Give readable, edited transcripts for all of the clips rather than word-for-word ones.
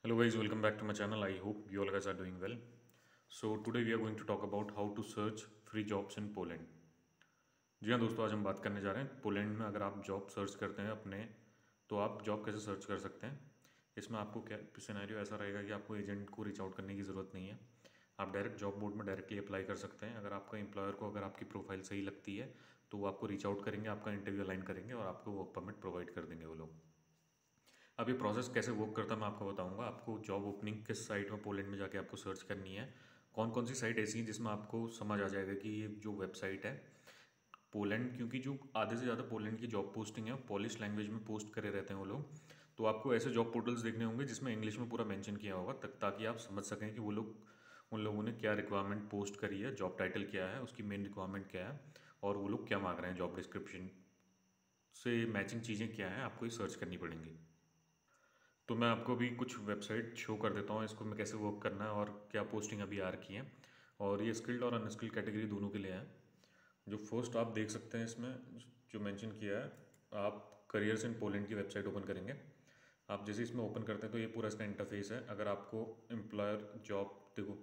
Hello guys, welcome back to my channel. I hope you all guys are doing well. So today we are going to talk about how to search free jobs in Poland. जी हाँ दोस्तों, आज हम बात करने जा रहे हैं Poland में अगर आप जॉब सर्च करते हैं अपने, तो आप जॉब कैसे सर्च कर सकते हैं। इसमें आपको क्या सिनेरियो ऐसा रहेगा कि आपको एजेंट को रीच आउट करने की ज़रूरत नहीं है। आप डायरेक्ट जॉब बोर्ड में डायरेक्टली अप्लाई कर सकते हैं। अगर आपका एम्प्लॉयर को अगर आपकी प्रोफाइल सही लगती है तो वो आपको रीच आउट करेंगे, आपका इंटरव्यू अलाइन करेंगे और आपको वर्क परमिट प्रोवाइड कर देंगे वो लोग। अब ये प्रोसेस कैसे वर्क करता है मैं आपको बताऊंगा। आपको जॉब ओपनिंग किस साइट में पोलैंड में जाके आपको सर्च करनी है, कौन कौन सी साइट ऐसी है जिसमें आपको समझ आ जाएगा कि ये जो वेबसाइट है पोलैंड, क्योंकि जो आधे से ज़्यादा पोलैंड की जॉब पोस्टिंग है पॉलिश लैंग्वेज में पोस्ट करे रहते हैं वो लोग। तो आपको ऐसे जॉब पोर्टल्स देखने होंगे जिसमें इंग्लिश में पूरा मेंशन किया होगा ताकि आप समझ सकें कि वो लोग उन लोगों ने क्या रिक्वायरमेंट पोस्ट करी है, जॉब टाइटल क्या है, उसकी मेन रिक्वायरमेंट क्या है और वो लोग क्या मांग रहे हैं, जॉब डिस्क्रिप्शन से मैचिंग चीज़ें क्या हैं, आपको ये सर्च करनी पड़ेंगी। तो मैं आपको अभी कुछ वेबसाइट शो कर देता हूँ इसको में कैसे वर्क करना है और क्या पोस्टिंग अभी आ रखी है, और ये स्किल्ड और अनस्किल्ड कैटेगरी दोनों के लिए है। जो फर्स्ट आप देख सकते हैं इसमें जो मेंशन किया है, आप करियर्स इन पोलैंड की वेबसाइट ओपन करेंगे। आप जैसे इसमें ओपन करते हैं तो ये पूरा इसका इंटरफेस है। अगर आपको एम्प्लॉयर जॉब देखो,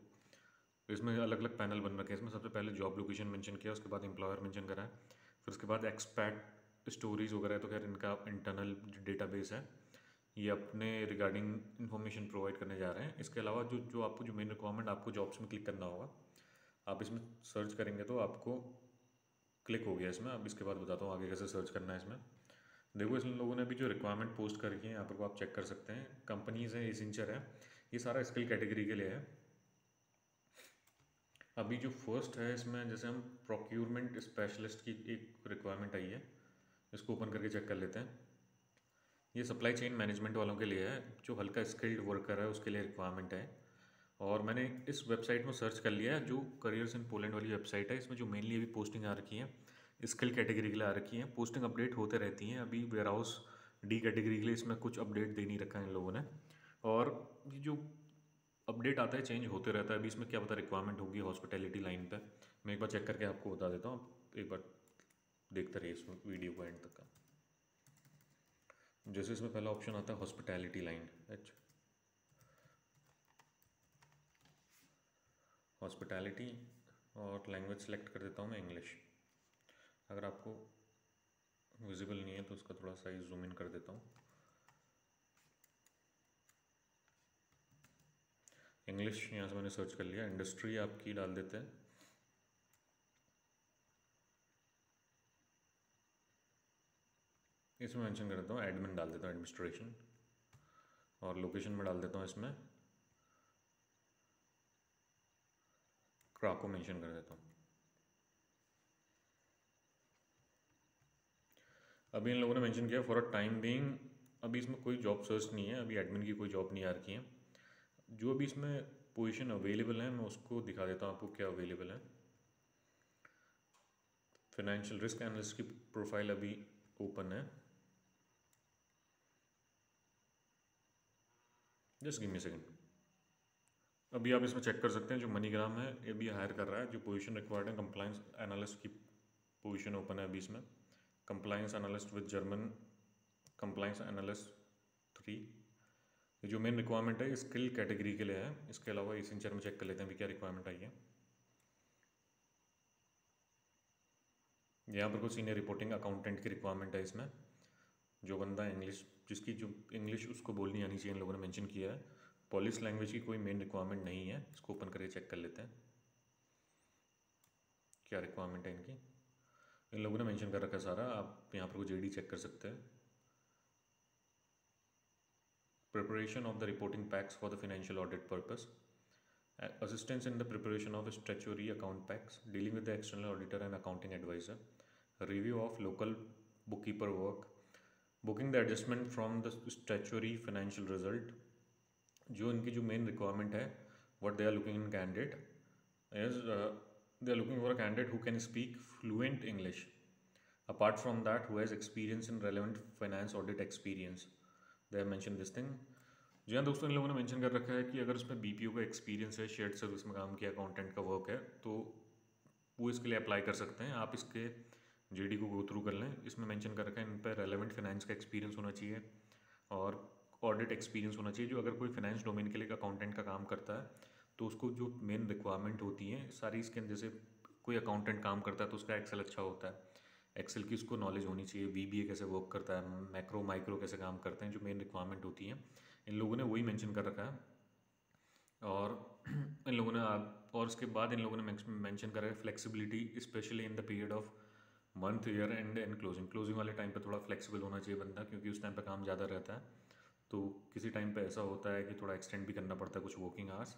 इसमें अलग अलग पैनल बन रखे हैं। इसमें सबसे पहले जॉब लोकेशन मेंशन किया, उसके बाद एम्प्लॉयर मेंशन करा है, फिर उसके बाद एक्सपैट स्टोरीज़ वगैरह, तो खैर इनका इंटरनल डेटाबेस है, ये अपने रिगार्डिंग इन्फॉर्मेशन प्रोवाइड करने जा रहे हैं। इसके अलावा जो जो आपको जो मेन रिक्वायरमेंट आपको जॉब्स में क्लिक करना होगा, आप इसमें सर्च करेंगे तो आपको क्लिक हो गया इसमें। अब इसके बाद बताता हूँ आगे कैसे सर्च करना है इसमें। देखो, इस लोगों ने अभी जो रिक्वायरमेंट पोस्ट कर रखी है यहाँ पर को आप चेक कर सकते हैं। कंपनीज़ हैं, एसेंचर है, ये सारा स्किल कैटेगरी के लिए है। अभी जो फर्स्ट है इसमें जैसे हम प्रोक्यूरमेंट स्पेशलिस्ट की एक रिक्वायरमेंट आई है, इसको ओपन करके चेक कर लेते हैं। ये सप्लाई चेन मैनेजमेंट वालों के लिए है, जो हल्का स्किल्ड वर्कर है उसके लिए रिक्वायरमेंट है। और मैंने इस वेबसाइट में सर्च कर लिया है, जो करियर्स इन पोलैंड वाली वेबसाइट है। इसमें जो मेनली अभी पोस्टिंग आ रखी है स्किल कैटेगरी के लिए आ रखी है। पोस्टिंग अपडेट होते रहती हैं। अभी वेयर हाउस डी कैटेगरी के लिए इसमें कुछ अपडेट दे नहीं रखा है इन लोगों ने, और ये जो अपडेट आता है चेंज होते रहता है। अभी इसमें क्या पता रिक्वायरमेंट होगी हॉस्पिटैलिटी लाइन पे। मैं एक बार चेक करके आपको बता देता हूँ, एक बार देखते रहिए इस वीडियो को एंड तक का। जैसे इसमें पहला ऑप्शन आता है हॉस्पिटैलिटी लाइन, अच्छा हॉस्पिटैलिटी, और लैंग्वेज सेलेक्ट कर देता हूँ मैं इंग्लिश। अगर आपको विजिबल नहीं है तो उसका थोड़ा साइज जूम इन कर देता हूँ। इंग्लिश यहाँ से मैंने सर्च कर लिया। इंडस्ट्री आपकी डाल देते हैं, इसमें मेंशन कर देता हूँ एडमिन डाल देता हूँ, एडमिनिस्ट्रेशन। और लोकेशन में डाल देता हूँ इसमें क्राको मेंशन कर देता हूँ। अभी इन लोगों ने मेंशन किया फॉर अ टाइम बीइंग। अभी इसमें कोई जॉब सर्च नहीं है, अभी एडमिन की कोई जॉब नहीं आ रखी है। जो अभी इसमें पोजीशन अवेलेबल है मैं उसको दिखा देता हूँ आपको क्या अवेलेबल है। फाइनेंशियल रिस्क एनालिस्ट की प्रोफाइल अभी ओपन है, जस्ट गिव मी सेकंड। अभी आप इसमें चेक कर सकते हैं जो मनीग्राम है ये भी हायर कर रहा है। जो पोजीशन रिक्वायर्ड है कंप्लायंस एनालिस्ट की पोजीशन ओपन है अभी इसमें। Compliance analyst with German compliance analyst 3। ये जो मेन रिक्वायरमेंट है स्किल कैटेगरी के लिए है। इसके अलावा एसेंचर में चेक कर लेते हैं अभी क्या रिक्वायरमेंट आई है। यहाँ पर कुछ सीनियर रिपोर्टिंग अकाउंटेंट की रिक्वायरमेंट है इसमें। जो बंदा इंग्लिश, जिसकी जो इंग्लिश उसको बोलनी आनी चाहिए, इन लोगों ने मेंशन किया है। पॉलिश लैंग्वेज की कोई मेन रिक्वायरमेंट नहीं है। इसको ओपन करके चेक कर लेते हैं क्या रिक्वायरमेंट है इनकी। इन लोगों ने मेंशन कर रखा है सारा, आप यहाँ पर जेडी चेक कर सकते हैं। Preparation of the reporting PACS for the financial audit purpose, assistance in the preparation of statutory account packs, dealing with the external auditor and accounting advisor, review of local bookkeeper work, booking the adjustment from the statutory financial result। जो इनकी जो main requirement है what they are looking in candidate is they are looking for a candidate who can speak fluent English, apart from that who has experience in relevant finance audit experience। they have mentioned this thing। जी हाँ दोस्तों, इन लोगों ने mention कर रखा है कि अगर उसमें बीपीओ का एक्सपीरियंस है, शेयर्ड सर्विस में काम किया, अकाउंटेंट का वर्क है, तो वो इसके लिए अप्लाई कर सकते हैं। आप इसके जेडी को गो थ्रू कर लें। इसमें मेंशन कर रखा है इन पर रेलेवेंट फाइनेंस का एक्सपीरियंस होना चाहिए और ऑडिट एक्सपीरियंस होना चाहिए। जो अगर कोई फाइनेंस डोमेन के लिए अकाउंटेंट का काम करता है तो उसको जो मेन रिक्वायरमेंट होती हैं सारी इसके अंदर, जैसे कोई अकाउंटेंट काम करता है तो उसका एक्सेल अच्छा होता है, एक्सेल की उसको नॉलेज होनी चाहिए, वीबीए कैसे वर्क करता है, मैक्रो माइक्रो कैसे काम करते हैं, जो मेन रिक्वायरमेंट होती हैं इन लोगों ने वही मेंशन कर रखा है। और इन लोगों ने और उसके बाद इन लोगों ने मेंशन करा है flexibility, specially in the period of month, year and and closing वाले टाइम पे थोड़ा फ्लेक्सिबल होना चाहिए बंदा, क्योंकि उस टाइम पे काम ज़्यादा रहता है। तो किसी टाइम पे ऐसा होता है कि थोड़ा एक्सटेंड भी करना पड़ता है कुछ वर्किंग आवर्स,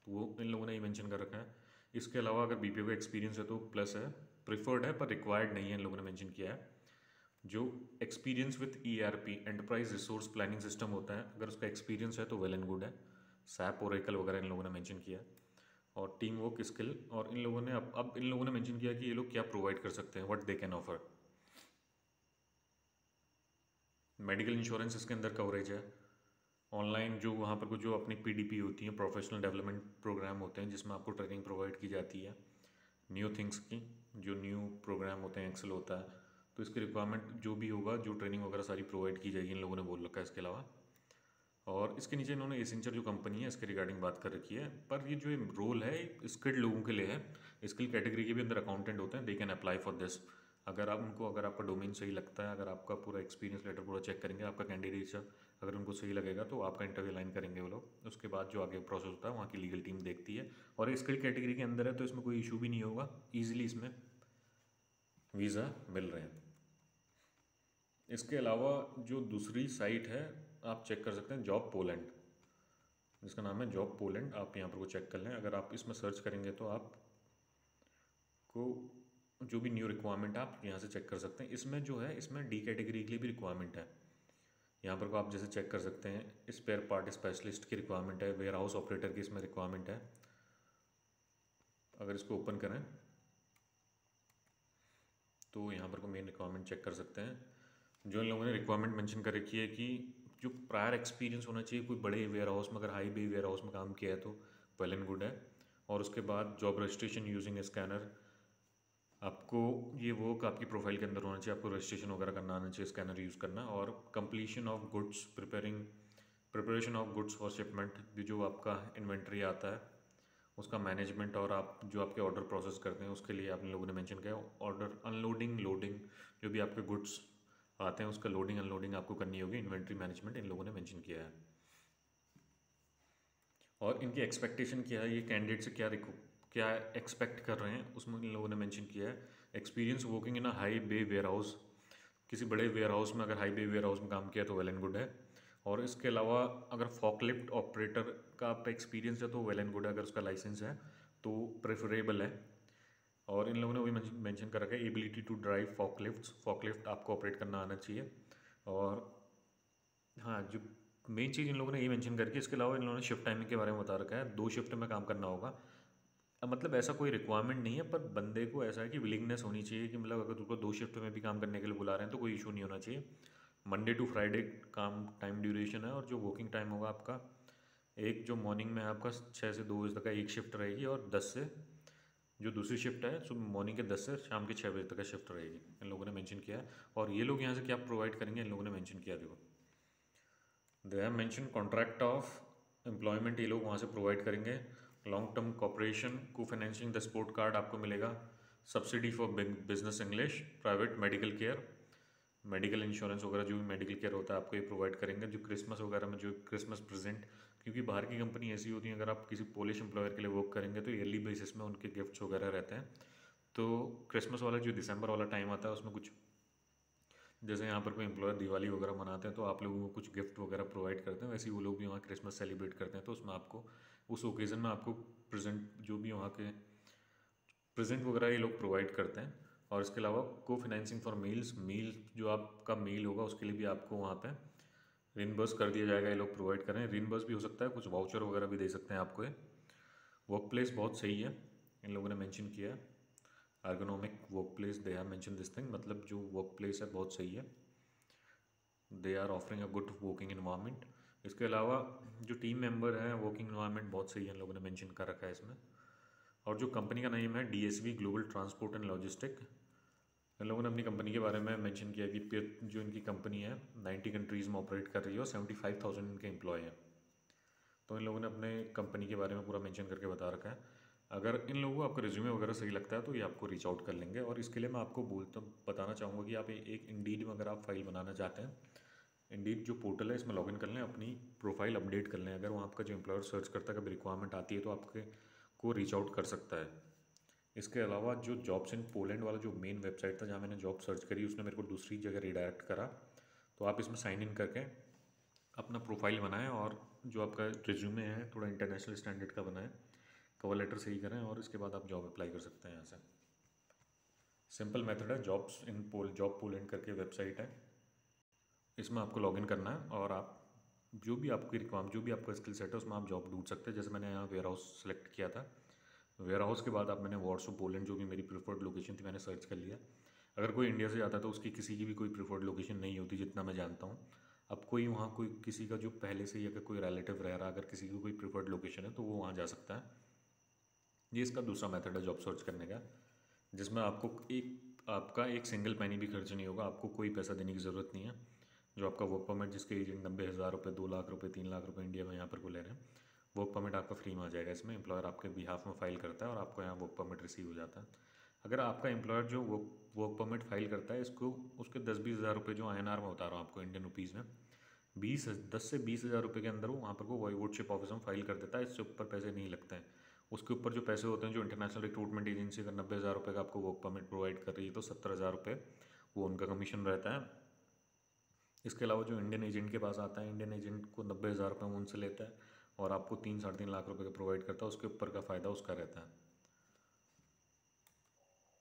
तो वो इन लोगों ने ये मेंशन कर रखा है। इसके अलावा अगर बीपीओ का एक्सपीरियंस है तो प्लस है, प्रिफर्ड है पर रिक्वायर्ड नहीं है, इन लोगों ने मेंशन किया है। जो experience with ERP enterprise resource planning system होता है, अगर उसका एक्सपीरियंस है तो वेल एंड गुड है। सैप ओरेकल वगैरह इन लोगों ने मेंशन किया है। और टीम वर्क स्किल, और इन लोगों ने अब इन लोगों ने मेंशन किया कि ये लोग क्या प्रोवाइड कर सकते हैं, what they can offer. Medical insurance इसके अंदर कवरेज है। ऑनलाइन जो वहाँ पर कुछ जो अपनी पीडीपी होती है, प्रोफेशनल डेवलपमेंट प्रोग्राम होते हैं जिसमें आपको ट्रेनिंग प्रोवाइड की जाती है न्यू थिंग्स की, जो न्यू प्रोग्राम होते हैं, एक्सेल होता है, तो इसकी रिक्वायरमेंट जो भी होगा, जो ट्रेनिंग वगैरह सारी प्रोवाइड की जाएगी, इन लोगों ने बोल रखा है इसके अलावा। और इसके नीचे इन्होंने एसेंचर जो कंपनी है इसके रिगार्डिंग बात कर रखी है, पर ये जो रोल है स्किल्ड लोगों के लिए है। स्किल कैटेगरी के भी अंदर अकाउंटेंट होते हैं, they can apply for this. अगर आप उनको, अगर आपका डोमेन सही लगता है, अगर आपका पूरा एक्सपीरियंस लेटर पूरा चेक करेंगे, आपका कैंडिडेट अगर उनको सही लगेगा तो आपका इंटरव्यू लाइन करेंगे वो लोग। उसके बाद जो आगे प्रोसेस होता है वहाँ की लीगल टीम देखती है, और स्किल कैटेगरी के अंदर है तो इसमें कोई इशू भी नहीं होगा, ईजिली इसमें वीज़ा मिल रहे हैं। इसके अलावा जो दूसरी साइट है आप चेक कर सकते हैं, जॉब पोलैंड, जिसका नाम है जॉब पोलैंड। आप यहाँ पर वो चेक कर लें, अगर आप इसमें सर्च करेंगे तो आपको जो भी न्यू रिक्वायरमेंट है आप यहाँ से चेक कर सकते हैं। इसमें जो है, इसमें डी कैटेगरी के लिए भी रिक्वायरमेंट है। यहाँ पर को आप जैसे चेक कर सकते हैं, स्पेयर पार्ट स्पेशलिस्ट की रिक्वायरमेंट है, वेयर हाउस ऑपरेटर की इसमें रिक्वायरमेंट है। अगर इसको ओपन करें तो यहाँ पर को मेन रिक्वायरमेंट चेक कर सकते हैं। जो इन लोगों ने रिक्वायरमेंट मेंशन कर रखी है कि जो प्रायर एक्सपीरियंस होना चाहिए कोई बड़े वेयर हाउस में, अगर हाई बे वेयर हाउस में काम किया है तो वेल एंड गुड है। और उसके बाद जॉब रजिस्ट्रेशन यूजिंग स्कैनर, आपको ये वर्क आपकी प्रोफाइल के अंदर होना चाहिए, आपको रजिस्ट्रेशन वगैरह करना आना चाहिए, स्कैनर यूज़ करना। और completion of goods preparation of goods for shipment, जो आपका इन्वेंट्री आता है उसका मैनेजमेंट, और आप जो आपके ऑर्डर प्रोसेस करते हैं उसके लिए आप लोगों ने मेंशन किया ऑर्डर अनलोडिंग लोडिंग, जो भी आपके गुड्स आते हैं उसका लोडिंग अनलोडिंग आपको करनी होगी, इन्वेंट्री मैनेजमेंट इन लोगों ने मेंशन किया है। और इनकी एक्सपेक्टेशन क्या है, ये कैंडिडेट से क्या एक्सपेक्ट कर रहे हैं उसमें इन लोगों ने मेंशन किया है। Experience working in a high bay warehouse, किसी बड़े वेयर हाउस में अगर हाई बे वेयर हाउस में काम किया तो वेल एंड गुड है। और इसके अलावा अगर फॉकलिफ्ट ऑपरेटर का आप एक्सपीरियंस है तो वेल एंड गुड है, अगर उसका लाइसेंस है तो प्रेफरेबल है। और इन लोगों ने वही मेंशन कर रखा है, एबिलिटी टू ड्राइव फॉकलिफ्ट आपको ऑपरेट करना आना चाहिए। और हाँ, जो मेन चीज़ इन लोगों ने ये मेंशन करके, इसके अलावा इन लोगों ने शिफ्ट टाइमिंग के बारे में बता रखा है, 2 शिफ्ट में काम करना होगा। अब मतलब ऐसा कोई रिक्वायरमेंट नहीं है, पर बंदे को ऐसा है कि विलिंगनेस होनी चाहिए कि मतलब अगर तुमको 2 शिफ्ट में भी काम करने के लिए बुला रहे हैं तो कोई इशू नहीं होना चाहिए। मंडे टू फ्राइडे काम टाइम ड्यूरेशन है, और जो वर्किंग टाइम होगा आपका, एक जो मॉर्निंग में आपका 6 से 2 बजे तक का एक शिफ्ट रहेगी, और 10 से जो दूसरी शिफ्ट है सुबह मॉर्निंग के 10 से शाम के 6 बजे तक का शिफ्ट रहेगी, इन लोगों ने मेंशन किया है। और ये लोग यहाँ से क्या प्रोवाइड करेंगे इन लोगों ने मेंशन किया, देखो दे have mention contract of employment, ये लोग वहाँ से प्रोवाइड करेंगे। लॉन्ग टर्म कॉपरेशन, को फाइनेंशिंग द सपोर्ट कार्ड आपको मिलेगा, subsidy for business English, private medical care, medical insurance वगैरह जो भी मेडिकल केयर होता है आपको ये प्रोवाइड करेंगे। जो क्रिसमस वगैरह में जो क्रिसमस प्रेजेंट, क्योंकि बाहर की कंपनी ऐसी होती है, अगर आप किसी पोलिश एम्प्लॉयर के लिए वर्क करेंगे तो ईयरली बेसिस में उनके गिफ्ट्स वगैरह रहते हैं। तो क्रिसमस वाला जो दिसंबर वाला टाइम आता है उसमें कुछ, जैसे यहाँ पर कोई एम्प्लॉयर दिवाली वगैरह मनाते हैं तो आप लोगों को कुछ गिफ्ट वगैरह प्रोवाइड करते हैं, वैसे ही वो लोग भी वहाँ क्रिसमस सेलिब्रेट करते हैं, तो उसमें आपको उस ओकेज़न में आपको प्रेजेंट जो भी वहाँ के प्रेजेंट वगैरह ये लोग प्रोवाइड करते हैं। और इसके अलावा को फाइनेंसिंग फॉर मील जो आपका मील होगा उसके लिए भी आपको वहाँ पे रिनबर्स कर दिया जाएगा, ये लोग प्रोवाइड करें। रिनबर्स भी हो सकता है, कुछ वाउचर वगैरह भी दे सकते हैं आपको ये। वर्क प्लेस बहुत सही है, इन लोगों ने मेंशन किया है, ergonomic workplace, they have mention this thing, मतलब जो वर्क प्लेस है बहुत सही है, they are offering a good working environment. इसके अलावा जो टीम मेंबर हैं, वर्किंग इन्वायरमेंट बहुत सही है, इन लोगों ने मेंशन कर रखा है इसमें। और जो कंपनी का नेम है DSV global transport and logistic, इन लोगों ने अपनी कंपनी के बारे में मेंशन किया कि जो इनकी कंपनी है 90 कंट्रीज़ में ऑपरेट कर रही है और 75,000 इनके एम्प्लॉय हैं। तो इन लोगों ने अपने कंपनी के बारे में पूरा मेंशन करके बता रखा है। अगर इन लोगों को आपका रिज्यूमे वगैरह सही लगता है तो ये आपको रीच आउट कर लेंगे। और इसके लिए मैं आपको बताना चाहूँगा कि आप एक इंडीड में अगर आप फाइल बनाना चाहते हैं, इंडीड जो पोर्टल है इसमें लॉगिन कर लें, अपनी प्रोफाइल अपडेट कर लें। अगर वहाँ आपका जो एम्प्लॉयर सर्च करता है, कभी रिक्वायरमेंट आती है तो आपके को रीच आउट कर सकता है। इसके अलावा जो जॉब्स इन पोलैंड वाला जो मेन वेबसाइट था जहाँ मैंने जॉब सर्च करी, उसने मेरे को दूसरी जगह रिडायरेक्ट करा। तो आप इसमें साइन इन करके अपना प्रोफाइल बनाएं और जो आपका रिज्यूमे है थोड़ा इंटरनेशनल स्टैंडर्ड का बनाएं, कवर लेटर सही करें और इसके बाद आप जॉब अप्लाई कर सकते हैं यहाँ से। सिंपल मेथड है, जॉब पोलैंड करके वेबसाइट है, इसमें आपको लॉगिन करना है और आप जो भी आपकी रिक्वायरमेंट, जो भी आपका स्किल सेट है उसमें आप जॉब ढूंढ सकते हैं। जैसे मैंने यहाँ वेयर हाउस सेलेक्ट किया था, वेयर हाउस के बाद आप मैंने वार्सो पोलैंड जो भी मेरी प्रेफर्ड लोकेशन थी मैंने सर्च कर लिया। अगर कोई इंडिया से जाता है तो उसकी किसी की भी कोई प्रेफर्ड लोकेशन नहीं होती जितना मैं जानता हूँ। अब कोई वहाँ कोई किसी का जो पहले से ही अगर कोई रिलेटिव रह रहा, अगर किसी की कोई प्रेफर्ड लोकेशन है तो वो वहाँ जा सकता है। ये इसका दूसरा मेथड है जॉब सर्च करने का, जिसमें आपका एक सिंगल पैनी भी खर्च नहीं होगा, आपको कोई पैसा देने की ज़रूरत नहीं है। जो आपका वर्क परमिट जिसके एजेंट 90,000 रुपये, 2 लाख रुपये, 3 लाख रुपये इंडिया में यहाँ पर को ले रहे हैं, वर्क परमिट आपका फ्री में आ जाएगा। इसमें एम्प्लॉयर आपके बिहाफ में फ़ाइल करता है और आपको यहाँ वर्क परमिट रिसीव हो जाता है। अगर आपका एम्प्लॉयर जो वर्क परमिट फाइल करता है, इसको उसके 10-20 हज़ार रुपये जो INR में बता रहा हूँ आपको, इंडियन रुपीज़ में 10 से 20 हज़ार रुपये के अंदर वो वहाँ पर को वॉयवुडशिप ऑफिस में फाइल कर देता है। इससे ऊपर पैसे नहीं लगते हैं। उसके ऊपर जो पैसे होते हैं, जो इंटरनेशनल रिक्रूटमेंट एजेंसी अगर 90,000 रुपये का आपको वर्क परमिट प्रोवाइड कर रही है तो 70,000 रुपये वो उनका कमीशन रहता है। इसके अलावा जो इंडियन एजेंट के पास आता है, इंडियन एजेंट को 90,000 रुपये वो उनसे लेता है और आपको 3-3.5 लाख रुपये का प्रोवाइड करता है, उसके ऊपर का फ़ायदा उसका रहता है।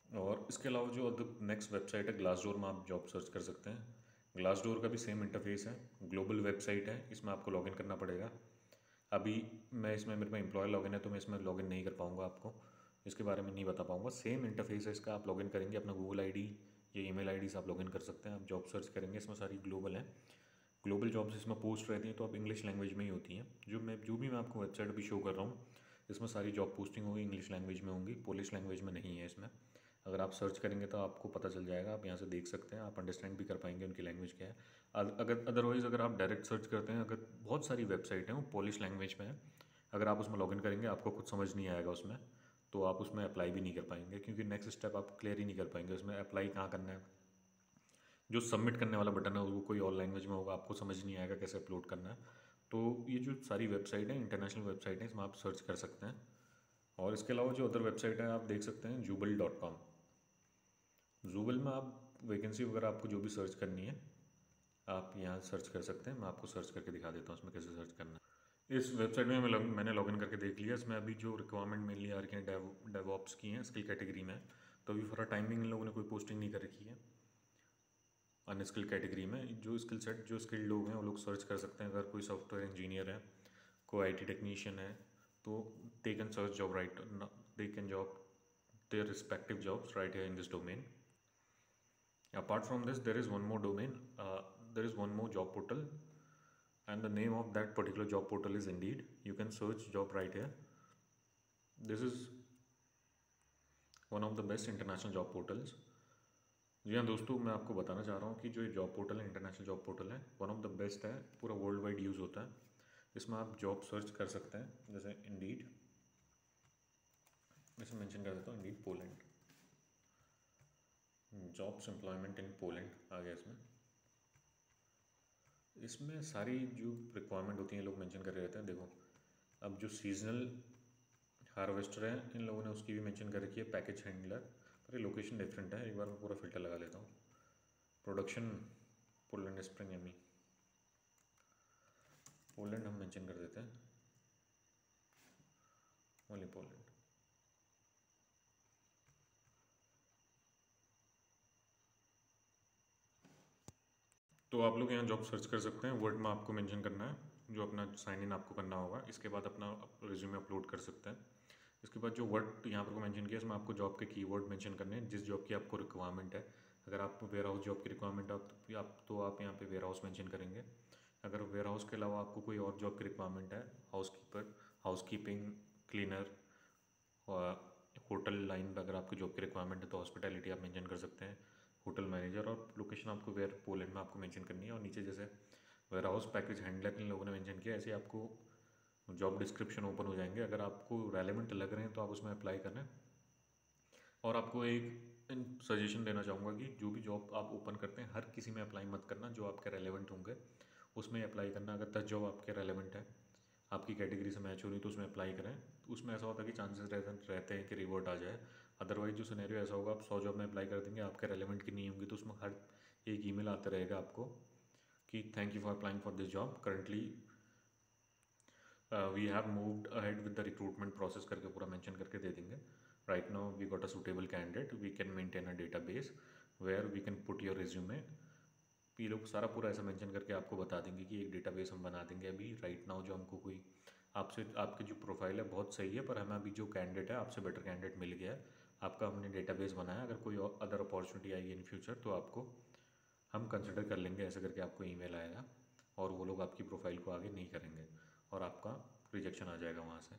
और इसके अलावा जो नेक्स्ट वेबसाइट है ग्लासडोर में आप जॉब सर्च कर सकते हैं। ग्लासडोर का भी सेम इंटरफेस है, ग्लोबल वेबसाइट है, इसमें आपको लॉगिन करना पड़ेगा। अभी मैं इसमें मेरे पास एम्प्लॉय लॉगिन है तो मैं इसमें लॉगिन नहीं कर पाऊँगा, आपको इसके बारे में नहीं बता पाऊँगा। सेम इंटरफेस है इसका, आप लॉगिन करेंगे अपना गूगल आईडी या ईमेल आईडी से आप लॉगिन कर सकते हैं। आप जॉब सर्च करेंगे, इसमें सारी ग्लोबल हैं, ग्लोबल जॉब्स इसमें पोस्ट रहती हैं तो आप इंग्लिश लैंग्वेज में ही होती हैं। जो भी मैं आपको वेबसाइट अभी शो कर रहा हूँ इसमें सारी जॉब पोस्टिंग होगी इंग्लिश लैंग्वेज में होंगी, पोलिश लैंग्वेज में नहीं है इसमें। अगर आप सर्च करेंगे तो आपको पता चल जाएगा, आप यहाँ से देख सकते हैं, आप अंडरस्टैंड भी कर पाएंगे उनकी लैंग्वेज क्या है। अगर अदरवाइज़ अगर आप डायरेक्ट सर्च करते हैं, अगर बहुत सारी वेबसाइट हैं वो पोलिश लैंग्वेज में है, अगर आप उसमें लॉगिन करेंगे आपको कुछ समझ नहीं आएगा उसमें, तो आप उसमें अप्लाई भी नहीं कर पाएंगे क्योंकि नेक्स्ट स्टेप आप क्लियर ही नहीं कर पाएंगे। उसमें अप्लाई कहाँ करना है, जो सबमिट करने वाला बटन है वो कोई और लैंग्वेज में होगा, आपको समझ नहीं आएगा कैसे अपलोड करना है। तो ये जो सारी वेबसाइट है इंटरनेशनल वेबसाइट है, इसमें आप सर्च कर सकते हैं। और इसके अलावा जो अदर वेबसाइट है आप देख सकते हैं jubal.com। जूबल में आप वैकेंसी वगैरह आपको जो भी सर्च करनी है आप यहाँ सर्च कर सकते हैं। मैं आपको सर्च करके दिखा देता हूँ इसमें कैसे सर्च करना है। इस वेबसाइट में मैंने लॉगिन करके देख लिया। इसमें अभी जो रिक्वायरमेंट मेनली आ रही है डेवऑप्स की हैं, स्किल कैटेगरी में। तो अभी फॉर टाइमिंग इन लोगों ने कोई पोस्टिंग नहीं कर रखी है अनस्किल कैटेगरी में। जो स्किल सेट जो स्किल्ड लोग हैं वो लोग सर्च कर सकते हैं। अगर कोई सॉफ्टवेयर इंजीनियर है, कोई IT टेक्नीशियन है, तो they can search job right, they can job their respective jobs right here in this domain. Apart from this, there is one more domain, there is one more job portal, and the name of that particular job portal is Indeed. You can search job right here. This is one of the best international job portals. जी हाँ दोस्तों, मैं आपको बताना चाह रहा हूँ कि जो ये जॉब पोर्टल है, इंटरनेशनल जॉब पोर्टल है, वन ऑफ द बेस्ट है, पूरा वर्ल्ड वाइड यूज़ होता है। इसमें आप जॉब सर्च कर सकते हैं, जैसे इंडीड, जैसे मेंशन कर देता हूँ indeed Poland, jobs employment in Poland आ गया इसमें। इसमें सारी जो रिक्वायरमेंट होती हैं लोग मेंशन कर रहे रहते हैं। देखो, अब जो सीजनल हार्वेस्टर है इन लोगों ने उसकी भी मेंशन कर रखी है, पैकेज हैंडलर, पर ये लोकेशन डिफरेंट है। एक बार मैं पूरा फिल्टर लगा लेता हूँ। Production Poland spring Amy, Poland हम मेंशन कर देते हैं, ओनली पोलैंड। तो आप लोग यहाँ जॉब सर्च कर सकते हैं। वर्ड में आपको मेंशन करना है, जो अपना साइन इन आपको करना होगा। इसके बाद अपना रिज्यूमे अपलोड कर सकते हैं। इसके बाद जो वर्ड यहाँ पर को मेंशन किया, इसमें आपको जॉब के कीवर्ड मेंशन करने हैं, जिस जॉब की आपको रिक्वायरमेंट है। अगर आपको वेयर हाउस जॉब की रिक्वायरमेंट है तो आप यहाँ पे वेयर हाउस मेंशन करेंगे। अगर वेयर हाउस के अलावा आपको कोई और जॉब की रिक्वायरमेंट है, हाउसकीपिंग, क्लीनर, होटल लाइन पर अगर आपकी जॉब की रिक्वायरमेंट है तो हॉस्पिटैलिटी आप मेंशन कर सकते हैं। होटल मैनेजर, और लोकेशन आपको वेयर पोलैंड में आपको मेंशन करनी है। और नीचे जैसे वेयर हाउस पैकेज हैंडलर इन लोगों ने मेंशन किया, ऐसे आपको जॉब डिस्क्रिप्शन ओपन हो जाएंगे। अगर आपको रेलेवेंट लग रहे हैं तो आप उसमें अप्लाई करें। और आपको एक सजेशन देना चाहूँगा कि जो भी जॉब आप ओपन करते हैं हर किसी में अप्लाई मत करना, जो आपके रेलेवेंट होंगे उसमें अप्लाई करना। अगर 10 जॉब आपके रेलेवेंट है, आपकी कैटेगरी से मैच हो रही तो उसमें अप्लाई करें। तो उसमें ऐसा होता है कि चांसेस रहते हैं कि रिवर्ट आ जाए। अदरवाइज जो सिनेरियो ऐसा होगा, आप 100 जॉब में अप्लाई कर देंगे, आपके रेलेवेंट की नहीं होंगी, तो उसमें हर एक ईमेल आता रहेगा आपको कि thank you for applying for this job, currently we have moved ahead with the recruitment process करके पूरा मेंशन करके दे देंगे। Right now we got a suitable candidate, we can maintain a database where we can put your resume. ये लोग सारा पूरा ऐसा मेंशन करके आपको बता देंगे कि एक डेटाबेस हम बना देंगे। अभी राइट नाउ जो हमको कोई आपसे आपकी जो प्रोफाइल है बहुत सही है, पर हमें अभी जो कैंडिडेट है आपसे बेटर कैंडिडेट मिल गया है, आपका हमने डेटाबेस बनाया, अगर कोई अदर अपॉर्चुनिटी आएगी इन फ्यूचर तो आपको हम कंसिडर कर लेंगे, ऐसे करके आपको ईमेल आएगा। और वो लोग आपकी प्रोफाइल को आगे नहीं करेंगे और आपका रिजेक्शन आ जाएगा वहाँ से।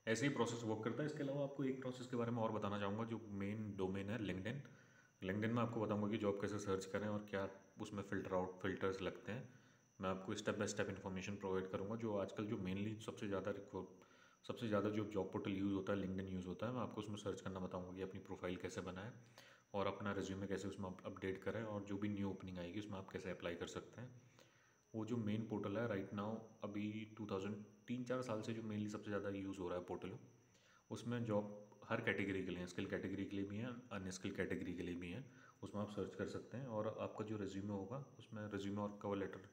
ऐसे ही प्रोसेस वर्क करता है। इसके अलावा आपको एक प्रोसेस के बारे में और बताना चाहूँगा, जो मेन डोमेन है लिंक्डइन। लिंक्डइन में आपको बताऊँगा कि जॉब कैसे सर्च करें और क्या उसमें फिल्टर्स लगते हैं। मैं आपको step by step information provide करूँगा। जो आजकल जो मेनली सबसे ज़्यादा जो जॉब पोर्टल यूज़ होता है लिंक्डइन यूज़ होता है, मैं आपको उसमें सर्च करना बताऊँगा कि अपनी प्रोफाइल कैसे बनाएं और अपना रिज्यूमे कैसे उसमें अपडेट करें, और जो भी न्यू ओपनिंग आएगी उसमें आप कैसे अप्लाई कर सकते हैं। वो जो मेन पोर्टल है राइट नाउ अभी 3-4 साल से जो मेनली सबसे ज़्यादा यूज़ हो रहा है पोर्टल, उसमें जॉब हर कैटेगरी के लिए, स्किल कैटेगरी के लिए भी हैं, अनस्किल कैटेगरी के लिए भी हैं। उसमें आप सर्च कर सकते हैं और आपका जो रिज्यूमे होगा उसमें रिज्यूमे और कवर लेटर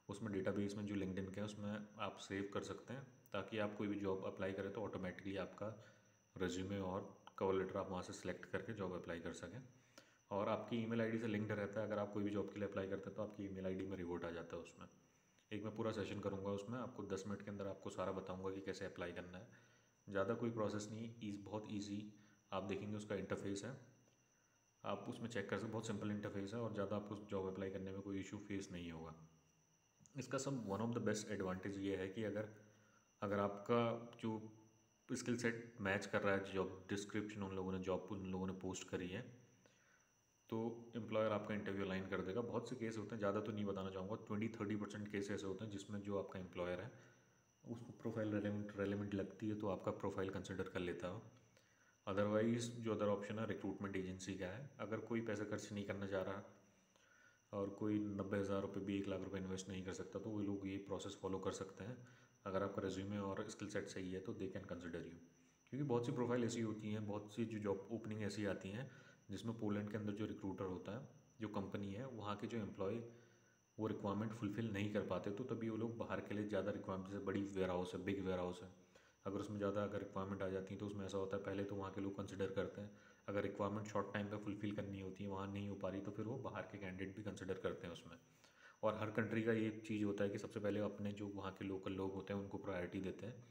उसमें डेटाबेस में जो लिंक्डइन के हैं उसमें आप सेव कर सकते हैं, ताकि आप कोई भी जॉब अप्लाई करें तो ऑटोमेटिकली आपका रिज्यूमे और कवर लेटर आप वहाँ से सिलेक्ट करके जॉब अप्लाई कर सकें। और आपकी ईमेल आईडी से लिंक्ड रहता है। अगर आप कोई भी जॉब के लिए अप्लाई करते हैं तो आपकी ईमेल आईडी में रिवोट आ जाता है उसमें। एक मैं पूरा सेशन करूँगा उसमें, आपको 10 मिनट के अंदर आपको सारा बताऊँगा कि कैसे अप्लाई करना है। ज़्यादा कोई प्रोसेस नहीं, बहुत ईजी। आप देखेंगे उसका इंटरफेस है, आप उसमें चेक कर सकते, बहुत सिंपल इंटरफेस है और ज़्यादा आपको जॉब अप्लाई करने में कोई इशू फेस नहीं होगा। इसका सब one of the best advantage ये है कि अगर अगर आपका जो स्किल सेट मैच कर रहा है, जॉब डिस्क्रिप्शन उन लोगों ने पोस्ट करी है, तो एम्प्लॉयर आपका इंटरव्यू लाइन कर देगा। बहुत से केस होते हैं, ज़्यादा तो नहीं बताना चाहूँगा, 20-30% केस ऐसे होते हैं जिसमें जो आपका एम्प्लॉयर है उसको प्रोफाइल रेलेवेंट लगती है तो आपका प्रोफाइल कंसिडर कर लेता है। अदरवाइज़ जो अदर ऑप्शन है रिक्रूटमेंट एजेंसी का है। अगर कोई पैसा खर्च नहीं करना चाह रहा और कोई 90,000 रुपये भी 1 लाख रुपये इन्वेस्ट नहीं कर सकता, तो वो लोग ये प्रोसेस फॉलो कर सकते हैं। अगर आपका रिज्यूमे और स्किल सेट सही है तो दे कैन कंसिडर यू। क्योंकि बहुत सी प्रोफाइल ऐसी होती हैं, बहुत सी जो जॉब ओपनिंग ऐसी आती हैं जिसमें पोलैंड के अंदर जो रिक्रूटर होता है, जो कंपनी है, वहाँ के जो एम्प्लॉय वो रिक्वायरमेंट फुलफ़िल नहीं कर पाते, तो तभी वो लोग बाहर के लिए ज़्यादा रिक्वायरमेंट, जैसे बड़ी वेयर हाउस है, बिग वेयर हाउस है, अगर उसमें ज़्यादा अगर रिक्वायरमेंट आ जाती है तो उसमें ऐसा होता है पहले तो वहाँ के लोग कंसिडर करते हैं। अगर रिक्वायरमेंट शॉर्ट टाइम पे फुलफ़िल करनी होती है, वहाँ नहीं हो पा रही, तो फिर वो बाहर के कैंडिडेट भी कंसिडर करते हैं उसमें। और हर कंट्री का ये चीज़ होता है कि सबसे पहले अपने जो वहाँ के लोकल लोग होते हैं उनको प्रायोरिटी देते हैं।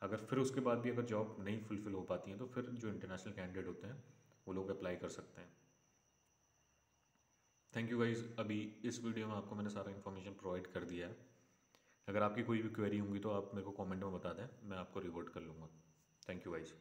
अगर फिर उसके बाद भी अगर जॉब नहीं फुलफ़िल हो पाती है तो फिर जो इंटरनेशनल कैंडिडेट होते हैं वो लोग अप्लाई कर सकते हैं। Thank you guys. अभी इस वीडियो में आपको मैंने सारा इन्फॉर्मेशन प्रोवाइड कर दिया है। अगर आपकी कोई भी क्वेरी होंगी तो आप मेरे को कमेंट में बता दें, मैं आपको रिवर्ट कर लूँगा। Thank you guys.